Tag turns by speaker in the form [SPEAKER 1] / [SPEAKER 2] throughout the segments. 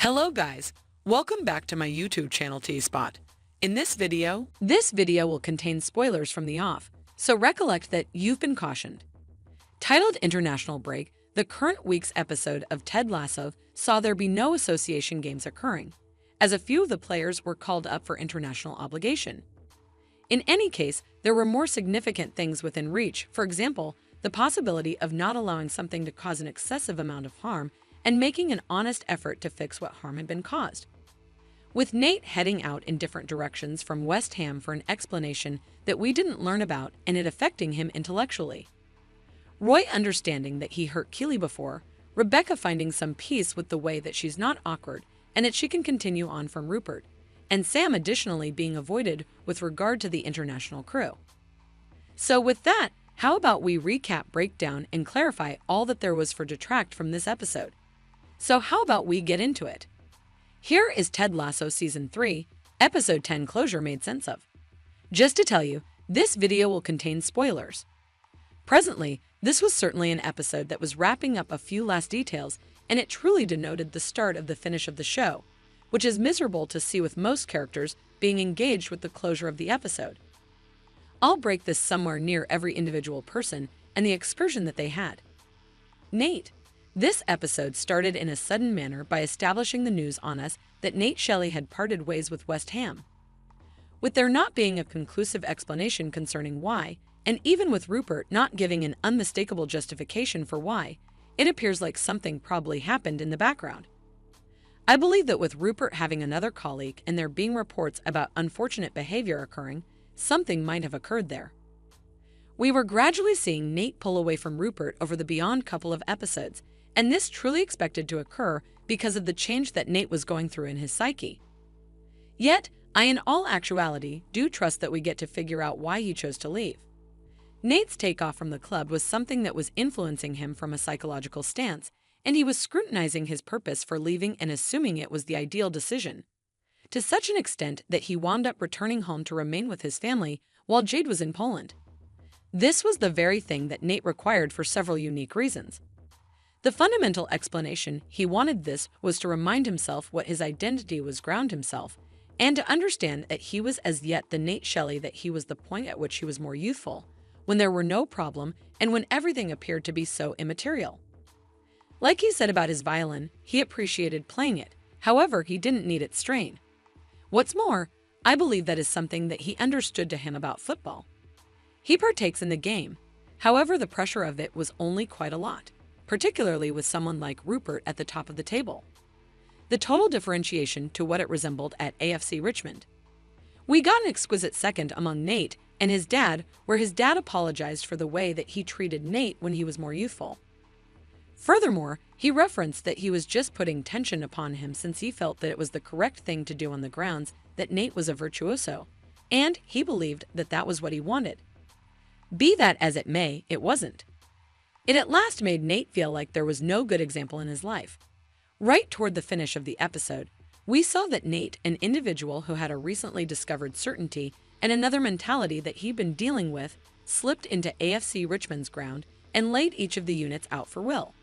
[SPEAKER 1] Hello guys, welcome back to my YouTube channel T-Spot. In this video will contain spoilers from the off, so recollect that you've been cautioned. Titled International Break, the current week's episode of Ted Lasso saw there be no association games occurring, as a few of the players were called up for international obligation. In any case, there were more significant things within reach, for example, the possibility of not allowing something to cause an excessive amount of harm and making an honest effort to fix what harm had been caused. With Nate heading out in different directions from West Ham for an explanation that we didn't learn about and it affecting him intellectually. Roy understanding that he hurt Keeley before, Rebecca finding some peace with the way that she's not awkward and that she can continue on from Rupert, and Sam additionally being avoided with regard to the international crew. So with that, how about we recap, break down, and clarify all that there was for detract from this episode? So how about we get into it? Here is Ted Lasso Season 3, Episode 10 Closure Made Sense of. Just to tell you, this video will contain spoilers. Presently, this was certainly an episode that was wrapping up a few last details, and it truly denoted the start of the finish of the show, which is miserable to see with most characters being engaged with the closure of the episode. I'll break this somewhere near every individual person and the excursion that they had. Nate. This episode started in a sudden manner by establishing the news on us that Nate Shelley had parted ways with West Ham. With there not being a conclusive explanation concerning why, and even with Rupert not giving an unmistakable justification for why, it appears like something probably happened in the background. I believe that with Rupert having another colleague and there being reports about unfortunate behavior occurring, something might have occurred there. We were gradually seeing Nate pull away from Rupert over the beyond couple of episodes, and this truly expected to occur because of the change that Nate was going through in his psyche. Yet, I in all actuality do trust that we get to figure out why he chose to leave. Nate's takeoff from the club was something that was influencing him from a psychological stance, and he was scrutinizing his purpose for leaving and assuming it was the ideal decision, to such an extent that he wound up returning home to remain with his family while Jade was in Poland. This was the very thing that Nate required for several unique reasons. The fundamental explanation he wanted this was to remind himself what his identity was, ground himself, and to understand that he was as yet the Nate Shelley that he was, the point at which he was more youthful, when there were no problem and when everything appeared to be so immaterial. Like he said about his violin, he appreciated playing it, however he didn't need its strain. What's more, I believe that is something that he understood to him about football. He partakes in the game, however the pressure of it was only quite a lot, particularly with someone like Rupert at the top of the table. The total differentiation to what it resembled at AFC Richmond. We got an exquisite second among Nate and his dad, where his dad apologized for the way that he treated Nate when he was more youthful. Furthermore, he referenced that he was just putting tension upon him since he felt that it was the correct thing to do on the grounds that Nate was a virtuoso, and he believed that that was what he wanted. Be that as it may, it wasn't. It at last made Nate feel like there was no good example in his life. Right toward the finish of the episode, we saw that Nate, an individual who had a recently discovered certainty and another mentality that he'd been dealing with, slipped into AFC Richmond's ground and laid each of the units out for Will.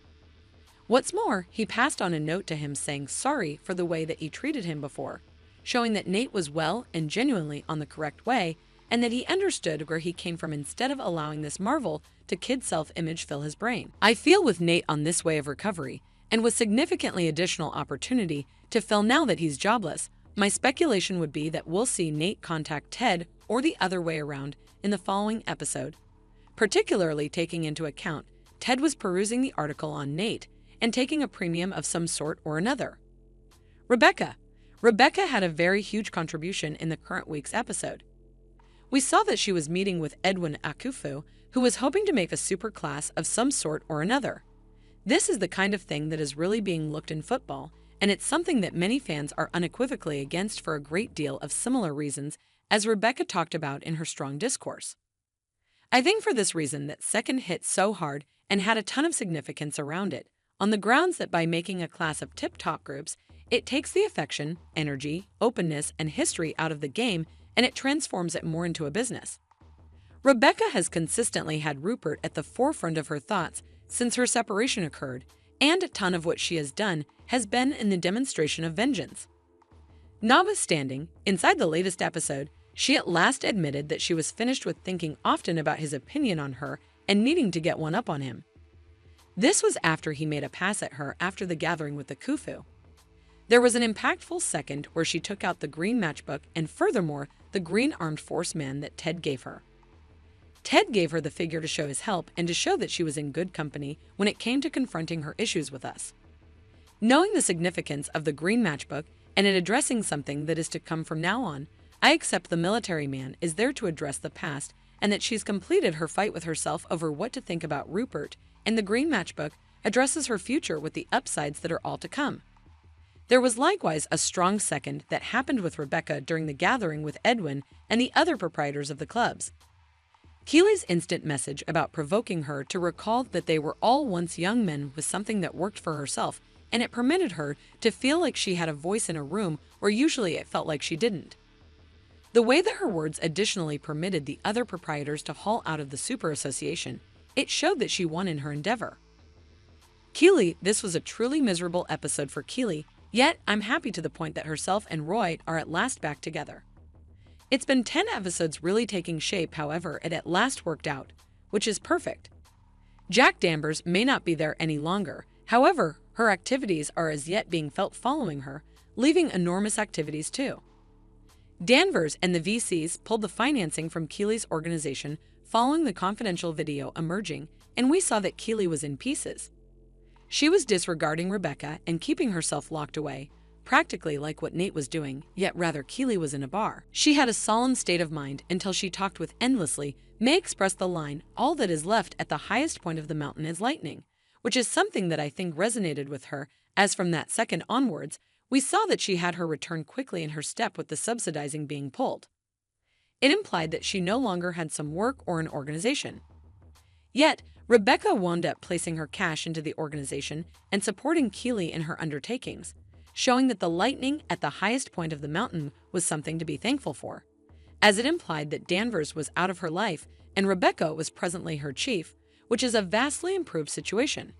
[SPEAKER 1] What's more, he passed on a note to him saying sorry for the way that he treated him before, showing that Nate was well and genuinely on the correct way, and that he understood where he came from instead of allowing this marvel to kid self-image fill his brain. I feel with Nate on this way of recovery, and with significantly additional opportunity to fill now that he's jobless, my speculation would be that we'll see Nate contact Ted or the other way around in the following episode, particularly taking into account Ted was perusing the article on Nate and taking a premium of some sort or another. Rebecca. Rebecca had a very huge contribution in the current week's episode. We saw that she was meeting with Edwin Akufo, who was hoping to make a super class of some sort or another. This is the kind of thing that is really being looked in football, and it's something that many fans are unequivocally against for a great deal of similar reasons, as Rebecca talked about in her strong discourse. I think for this reason that second hit so hard and had a ton of significance around it, on the grounds that by making a class of tip-top groups, it takes the affection, energy, openness, and history out of the game and it transforms it more into a business. Rebecca has consistently had Rupert at the forefront of her thoughts since her separation occurred, and a ton of what she has done has been in the demonstration of vengeance. Notwithstanding, inside the latest episode, she at last admitted that she was finished with thinking often about his opinion on her and needing to get one up on him. This was after he made a pass at her after the gathering with Akufo. There was an impactful second where she took out the green matchbook and furthermore, the green armed force man that Ted gave her. Ted gave her the figure to show his help and to show that she was in good company when it came to confronting her issues with us. Knowing the significance of the green matchbook and it addressing something that is to come from now on, I accept the military man is there to address the past and that she's completed her fight with herself over what to think about Rupert, and the green matchbook addresses her future with the upsides that are all to come. There was likewise a strong second that happened with Rebecca during the gathering with Edwin and the other proprietors of the clubs. Keeley's instant message about provoking her to recall that they were all once young men was something that worked for herself, and it permitted her to feel like she had a voice in a room where usually it felt like she didn't. The way that her words additionally permitted the other proprietors to haul out of the super association, it showed that she won in her endeavor. Keeley, this was a truly miserable episode for Keeley, yet I'm happy to the point that herself and Roy are at last back together. It's been 10 episodes really taking shape, however, it at last worked out, which is perfect. Jack Danvers may not be there any longer, however, her activities are as yet being felt following her, leaving enormous activities too. Danvers and the VCs pulled the financing from Keeley's organization following the confidential video emerging, and we saw that Keeley was in pieces. She was disregarding Rebecca and keeping herself locked away, practically like what Nate was doing, yet rather Keeley was in a bar. She had a solemn state of mind until she talked with endlessly, May expressed the line, "All that is left at the highest point of the mountain is lightning," which is something that I think resonated with her, as from that second onwards, we saw that she had her return quickly in her step with the subsidizing being pulled. It implied that she no longer had some work or an organization. Yet, Rebecca wound up placing her cash into the organization and supporting Keeley in her undertakings, showing that the lightning at the highest point of the mountain was something to be thankful for, as it implied that Danvers was out of her life and Rebecca was presently her chief, which is a vastly improved situation.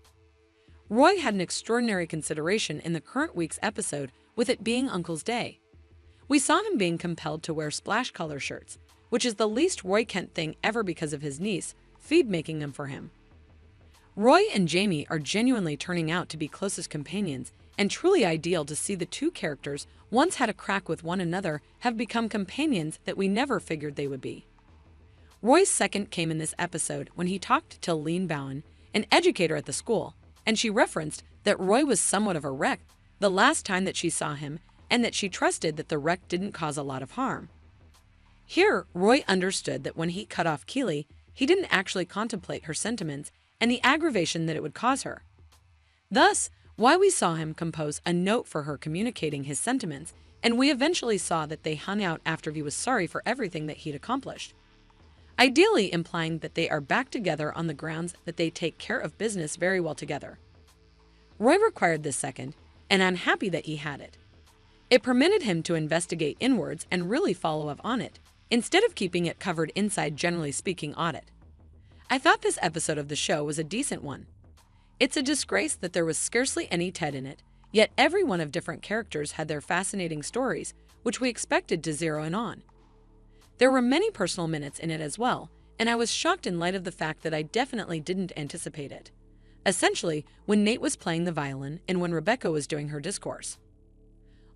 [SPEAKER 1] Roy had an extraordinary consideration in the current week's episode, with it being Uncle's Day. We saw him being compelled to wear splash color shirts, which is the least Roy Kent thing ever because of his niece, Phoebe, making them for him. Roy and Jamie are genuinely turning out to be closest companions, and truly ideal to see the two characters once had a crack with one another have become companions that we never figured they would be. Roy's second came in this episode when he talked to Lean Bowen, an educator at the school, and she referenced that Roy was somewhat of a wreck the last time that she saw him and that she trusted that the wreck didn't cause a lot of harm. Here, Roy understood that when he cut off Keeley, he didn't actually contemplate her sentiments and the aggravation that it would cause her. Thus, why we saw him compose a note for her communicating his sentiments, and we eventually saw that they hung out after he was sorry for everything that he'd accomplished. Ideally implying that they are back together on the grounds that they take care of business very well together. Roy required this second, and I'm happy that he had it. It permitted him to investigate inwards and really follow up on it, instead of keeping it covered inside generally speaking audit. I thought this episode of the show was a decent one. It's a disgrace that there was scarcely any Ted in it, yet every one of different characters had their fascinating stories, which we expected to zero in on. There were many personal minutes in it as well, and I was shocked in light of the fact that I definitely didn't anticipate it. Essentially, when Nate was playing the violin and when Rebecca was doing her discourse.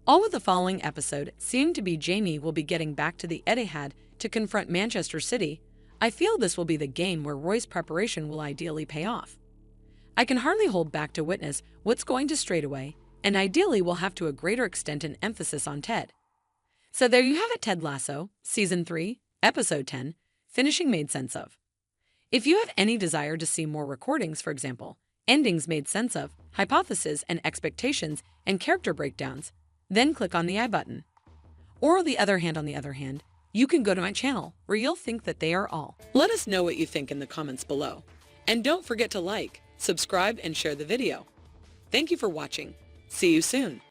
[SPEAKER 1] All of the following episode seemed to be Jamie will be getting back to the Etihad to confront Manchester City. I feel this will be the game where Roy's preparation will ideally pay off. I can hardly hold back to witness what's going to straightaway, and ideally will have to a greater extent an emphasis on Ted. So there you have it, Ted Lasso, Season 3, Episode 10, Finishing Made Sense of. If you have any desire to see more recordings, for example, endings made sense of, hypotheses and expectations, and character breakdowns, then click on the I button. Or on the other hand, you can go to my channel, where you'll think that they are all. Let us know what you think in the comments below. And don't forget to like, subscribe, and share the video. Thank you for watching. See you soon.